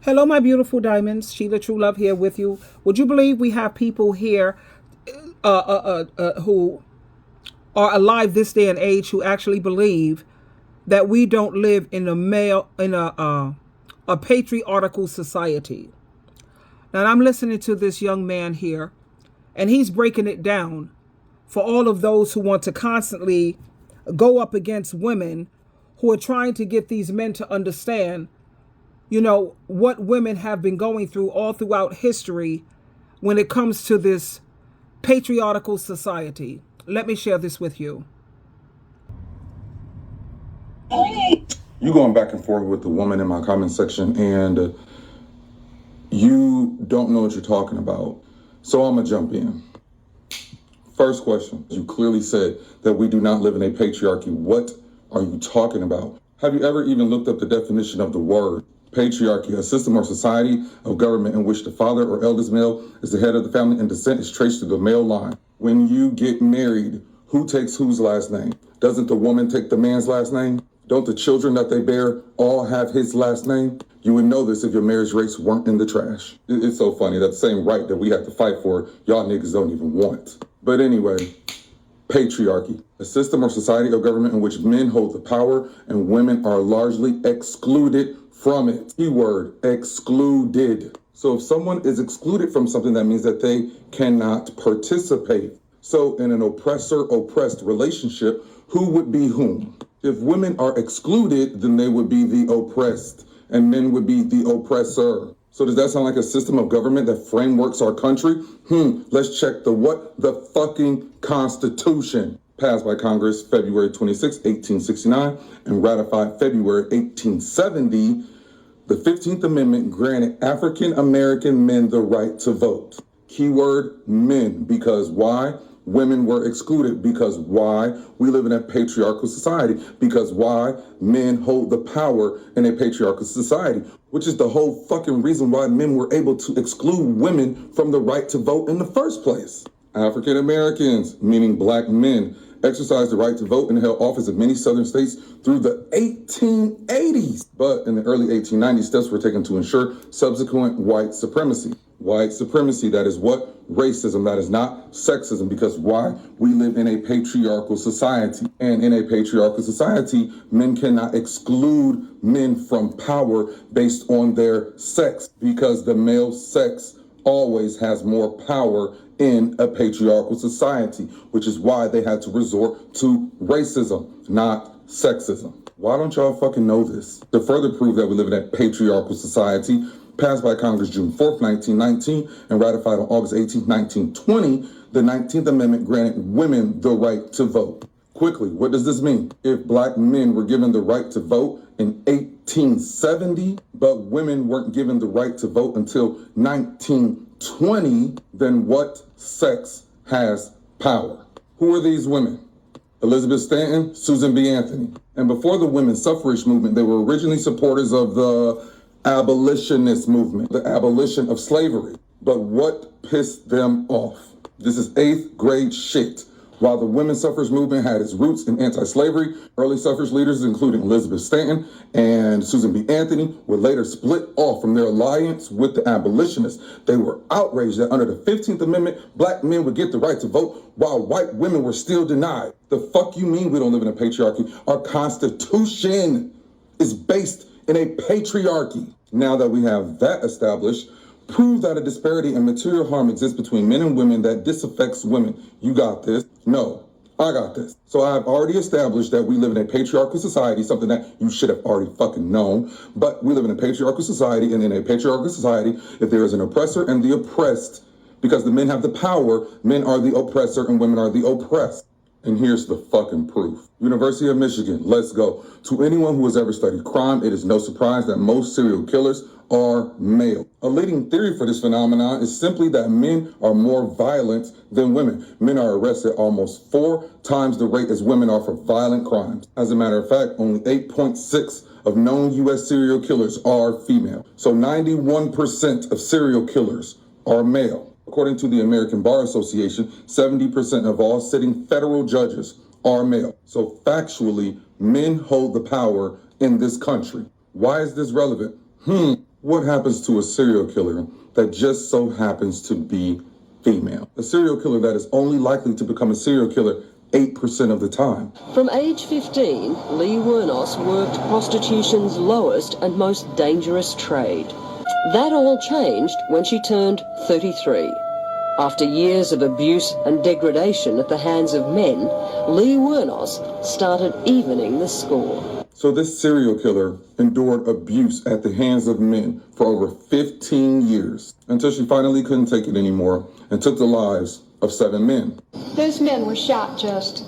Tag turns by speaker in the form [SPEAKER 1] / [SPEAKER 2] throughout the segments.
[SPEAKER 1] Hello, my beautiful diamonds. SheilaTruelove here with you. Would you believe we have people here who are alive this day and age who actually believe that we don't live in a patriarchal society? Now, I'm listening to this young man here, and he's breaking it down for all of those who want to constantly go up against women who are trying to get these men to understand what women have been going through all throughout history when it comes to this patriarchal society. Let me share this with you.
[SPEAKER 2] You going back and forth with the woman in my comment section, and you don't know what you're talking about. So I'm gonna jump in. First question, you clearly said that we do not live in a patriarchy. What are you talking about? Have you ever even looked up the definition of the word? Patriarchy, a system or society of government in which the father or eldest male is the head of the family and descent is traced through the male line. When you get married, who takes whose last name? Doesn't the woman take the man's last name? Don't the children that they bear all have his last name? You would know this if your marriage rates weren't in the trash. It's so funny that the same right that we have to fight for, y'all niggas don't even want. But anyway, patriarchy, a system or society of government in which men hold the power and women are largely excluded from it. Keyword, excluded. So if someone is excluded from something, that means that they cannot participate. So in an oppressor-oppressed relationship, who would be whom? If women are excluded, then they would be the oppressed and men would be the oppressor. So does that sound like a system of government that frameworks our country? Let's check the fucking Constitution. Passed by Congress February 26, 1869, and ratified February 1870, the 15th Amendment granted African American men the right to vote. Keyword, men, because why? Women were excluded, because why? We live in a patriarchal society, because why? Men hold the power in a patriarchal society, which is the whole fucking reason why men were able to exclude women from the right to vote in the first place. African Americans, meaning black men, exercised the right to vote and held office in many southern states through the 1880s. But in the early 1890s, steps were taken to ensure subsequent white supremacy. White supremacy, that is what? Racism, that is not sexism, because why? We live in a patriarchal society. And in a patriarchal society, men cannot exclude men from power based on their sex, because the male sex always has more power in a patriarchal society, which is why they had to resort to racism, not sexism. Why don't y'all fucking know this? To further prove that we live in a patriarchal society, passed by Congress June 4th, 1919, and ratified on August 18th, 1920, the 19th Amendment granted women the right to vote. Quickly, what does this mean? If black men were given the right to vote in 1870, but women weren't given the right to vote until 1920, then what sex has power? Who are these women? Elizabeth Stanton, Susan B. Anthony. And before the women's suffrage movement, they were originally supporters of the abolitionist movement, the abolition of slavery. But what pissed them off? This is 8th grade shit. While the women's suffrage movement had its roots in anti-slavery, early suffrage leaders, including Elizabeth Stanton and Susan B. Anthony, were later split off from their alliance with the abolitionists. They were outraged that under the 15th Amendment, black men would get the right to vote while white women were still denied. The fuck you mean we don't live in a patriarchy? Our Constitution is based in a patriarchy. Now that we have that established, prove that a disparity in material harm exists between men and women that disaffects women. You got this? No, I got this. So I've already established that we live in a patriarchal society, something that you should have already fucking known. But we live in a patriarchal society, and in a patriarchal society, if there is an oppressor and the oppressed, because the men have the power, men are the oppressor and women are the oppressed. And here's the fucking proof. University of Michigan, let's go. To anyone who has ever studied crime, it is no surprise that most serial killers are male. A leading theory for this phenomenon is simply that men are more violent than women. Men are arrested almost 4 times the rate as women are for violent crimes. As a matter of fact, only 8.6 of known U.S. serial killers are female. So 91% of serial killers are male. According to the American Bar Association, 70% of all sitting federal judges are male. So factually, men hold the power in this country. Why is this relevant? What happens to a serial killer that just so happens to be female? A serial killer that is only likely to become a serial killer 8% of the time.
[SPEAKER 3] From age 15, Lee Wuornos worked prostitution's lowest and most dangerous trade. That all changed when she turned 33. After years of abuse and degradation at the hands of men, Lee Wuornos started evening the score.
[SPEAKER 2] So this serial killer endured abuse at the hands of men for over 15 years until she finally couldn't take it anymore and took the lives of 7 men.
[SPEAKER 4] Those men were shot, just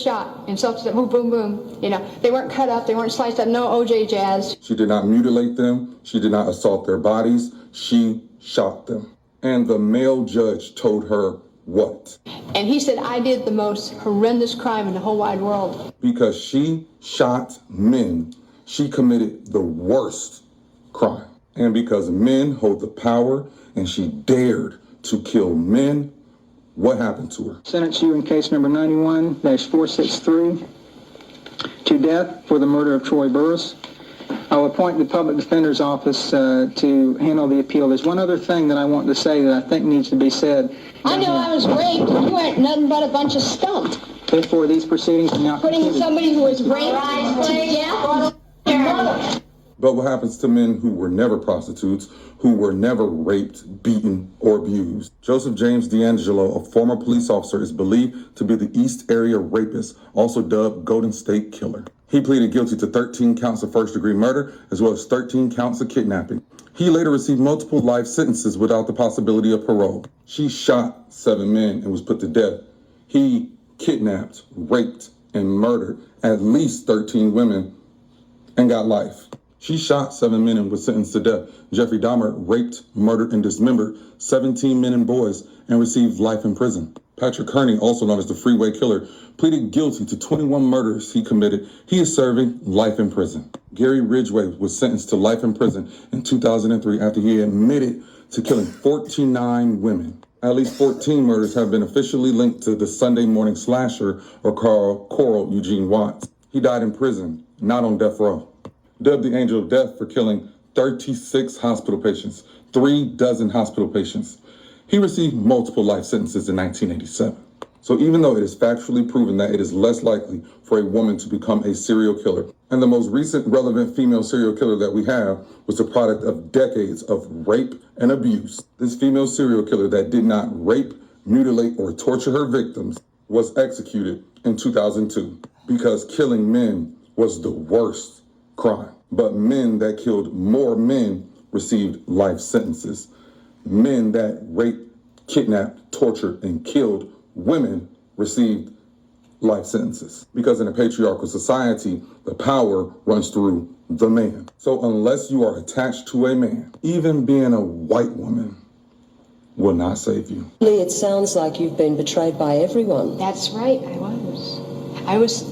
[SPEAKER 4] shot in self-defense, boom, boom, boom. You know, they weren't cut up, they weren't sliced up, no OJ jazz.
[SPEAKER 2] She did not mutilate them. She did not assault their bodies. She shot them. And the male judge told her what?
[SPEAKER 4] And he said, I did the most horrendous crime in the whole wide world.
[SPEAKER 2] Because she shot men, she committed the worst crime. And because men hold the power and she dared to kill men, what happened to her?
[SPEAKER 5] Sentence you in case number 91-463 to death for the murder of Troy Burris. I'll appoint the Public Defender's Office to handle the appeal. There's one other thing that I want to say that I think needs to be said.
[SPEAKER 4] I know I was raped. You ain't nothing but a bunch of scum.
[SPEAKER 5] Therefore, these proceedings are now
[SPEAKER 4] Putting
[SPEAKER 5] concluded.
[SPEAKER 4] somebody who was raped to death.
[SPEAKER 2] But what happens to men who were never prostitutes, who were never raped, beaten, or abused? Joseph James D'Angelo, a former police officer, is believed to be the East Area rapist, also dubbed Golden State Killer. He pleaded guilty to 13 counts of first-degree murder, as well as 13 counts of kidnapping. He later received multiple life sentences without the possibility of parole. She shot 7 men and was put to death. He kidnapped, raped, and murdered at least 13 women and got life. She shot 7 men and was sentenced to death. Jeffrey Dahmer raped, murdered, and dismembered 17 men and boys and received life in prison. Patrick Kearney, also known as the Freeway Killer, pleaded guilty to 21 murders he committed. He is serving life in prison. Gary Ridgway was sentenced to life in prison in 2003 after he admitted to killing 49 women. At least 14 murders have been officially linked to the Sunday morning slasher or Coral Eugene Watts. He died in prison, not on death row. Dubbed the Angel of Death for killing 36 hospital patients, 36 hospital patients. He received multiple life sentences in 1987. So even though it is factually proven that it is less likely for a woman to become a serial killer, and the most recent relevant female serial killer that we have was the product of decades of rape and abuse, this female serial killer that did not rape, mutilate, or torture her victims was executed in 2002 because killing men was the worst crime. But men that killed more men received life sentences. Men that raped, kidnapped, tortured, and killed women received life sentences. Because in a patriarchal society, the power runs through the man. So unless you are attached to a man, even being a white woman will not save you.
[SPEAKER 3] Lee, it sounds like you've been betrayed by everyone.
[SPEAKER 4] That's right, I was.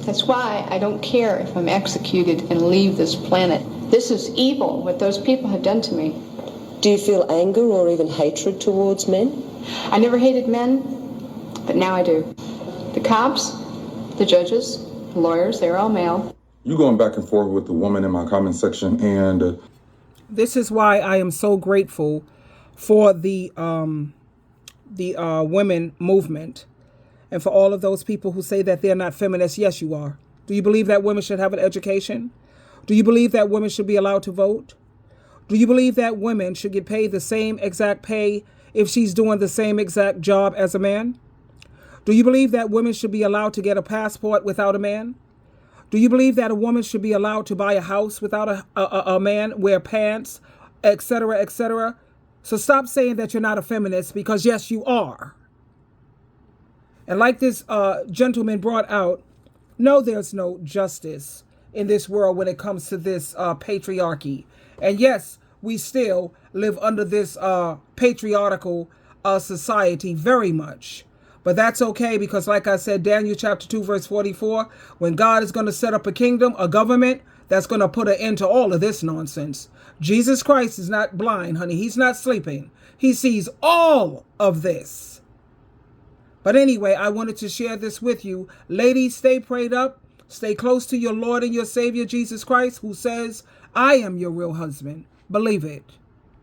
[SPEAKER 4] That's why I don't care if I'm executed and leave this planet. This is evil, what those people have done to me.
[SPEAKER 3] Do you feel anger or even hatred towards men?
[SPEAKER 4] I never hated men, but now I do. The cops, the judges, the lawyers, they're all male.
[SPEAKER 2] You going back and forth with the woman in my comment section, and
[SPEAKER 1] this is why I am so grateful for the women movement. And for all of those people who say that they're not feminists, yes, you are. Do you believe that women should have an education? Do you believe that women should be allowed to vote? Do you believe that women should get paid the same exact pay if she's doing the same exact job as a man? Do you believe that women should be allowed to get a passport without a man? Do you believe that a woman should be allowed to buy a house without a man, wear pants, etc., etc.? So stop saying that you're not a feminist, because yes, you are. And like this gentleman brought out, no, there's no justice in this world when it comes to this patriarchy. And yes, we still live under this patriarchal society very much. But that's okay, because like I said, Daniel chapter 2, verse 44, when God is going to set up a kingdom, a government that's going to put an end to all of this nonsense. Jesus Christ is not blind, honey. He's not sleeping. He sees all of this. But anyway, I wanted to share this with you. Ladies, stay prayed up. Stay close to your Lord and your Savior, Jesus Christ, who says, I am your real husband. Believe it.